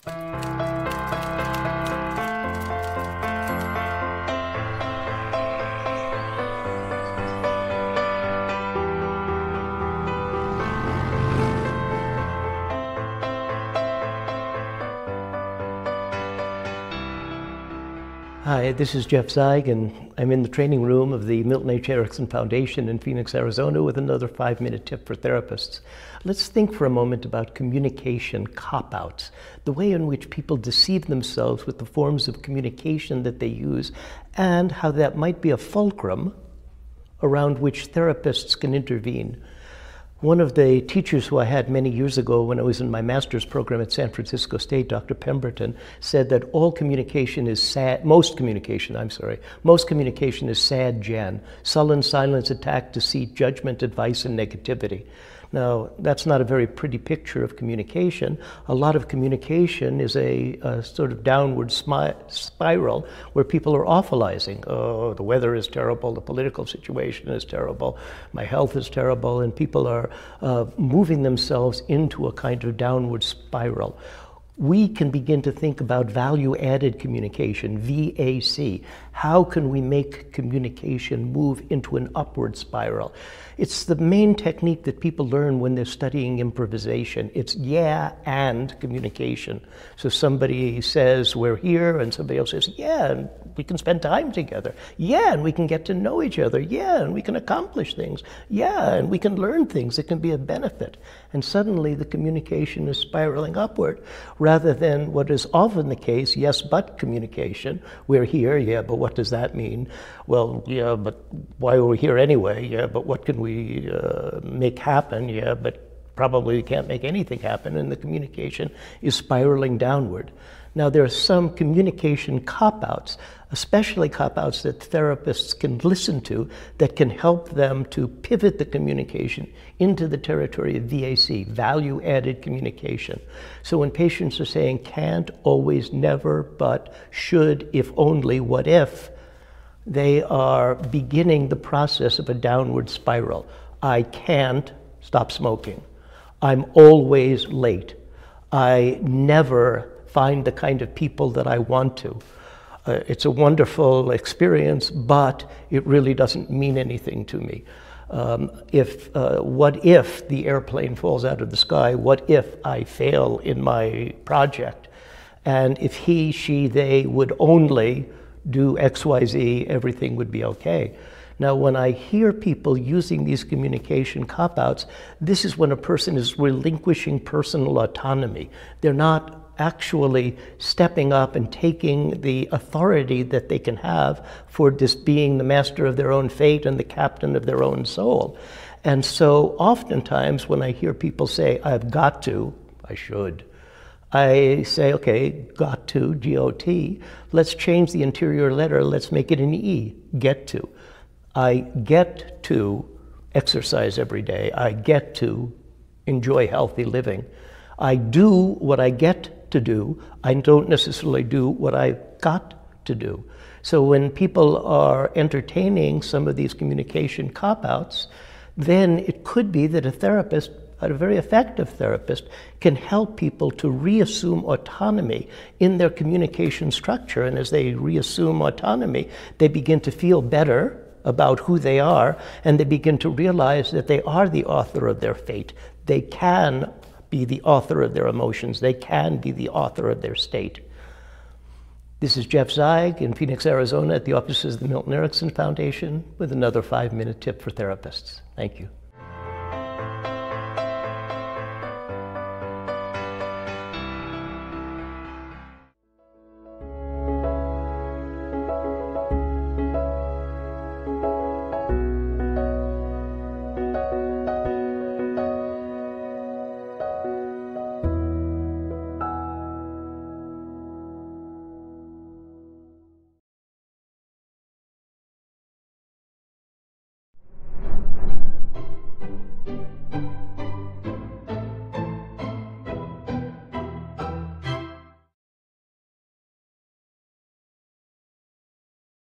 Hi, this is Jeff Zeig, and I'm in the training room of the Milton H. Erickson Foundation in Phoenix, Arizona, with another 5-minute tip for therapists. Let's think for a moment about communication cop-outs, the way in which people deceive themselves with the forms of communication that they use, and how that might be a fulcrum around which therapists can intervene. One of the teachers who I had many years ago when I was in my master's program at San Francisco State, Dr. Pemberton, said that most communication is sad Jan, sullen, silence, attack, deceit, judgment, advice, and negativity. Now, that's not a very pretty picture of communication. A lot of communication is a sort of downward spiral where people are awfulizing. Oh, the weather is terrible, the political situation is terrible, my health is terrible, and people are moving themselves into a kind of downward spiral. We can begin to think about value-added communication, VAC. How can we make communication move into an upward spiral? It's the main technique that people learn when they're studying improvisation. It's yeah and communication. So somebody says, we're here, and somebody else says, yeah, and we can spend time together. Yeah, and we can get to know each other. Yeah, and we can accomplish things. Yeah, and we can learn things that can be of benefit. And suddenly the communication is spiraling upward, rather than what is often the case, yes, but communication. We're here, yeah, but what does that mean? Well, yeah, but why are we here anyway? Yeah, but what can we make happen? Yeah, but probably we can't make anything happen, and the communication is spiraling downward. Now, there are some communication cop-outs, especially cop-outs that therapists can listen to, that can help them to pivot the communication into the territory of VAC, value-added communication. So when patients are saying can't, always, never, but, should, if only, what if, they are beginning the process of a downward spiral. I can't stop smoking. I'm always late. I never find the kind of people that I want to. It's a wonderful experience, but it really doesn't mean anything to me. What if the airplane falls out of the sky? What if I fail in my project? And if he, she, they would only do X, Y, Z, everything would be okay. Now, when I hear people using these communication cop-outs, this is when a person is relinquishing personal autonomy. They're not actually stepping up and taking the authority that they can have for just being the master of their own fate and the captain of their own soul. And so oftentimes when I hear people say, I've got to, I should, I say, okay, got to, G-O-T, let's change the interior letter, let's make it an E, get to. I get to exercise every day. I get to enjoy healthy living. I do what I get to do. I don't necessarily do what I've got to do. So when people are entertaining some of these communication cop-outs, then it could be that a therapist, a very effective therapist, can help people to reassume autonomy in their communication structure. And as they reassume autonomy, they begin to feel better about who they are, and they begin to realize that they are the author of their fate. They can be the author of their emotions. They can be the author of their state. This is Jeff Zeig in Phoenix, Arizona, at the offices of the Milton Erickson Foundation, with another 5-minute tip for therapists. Thank you.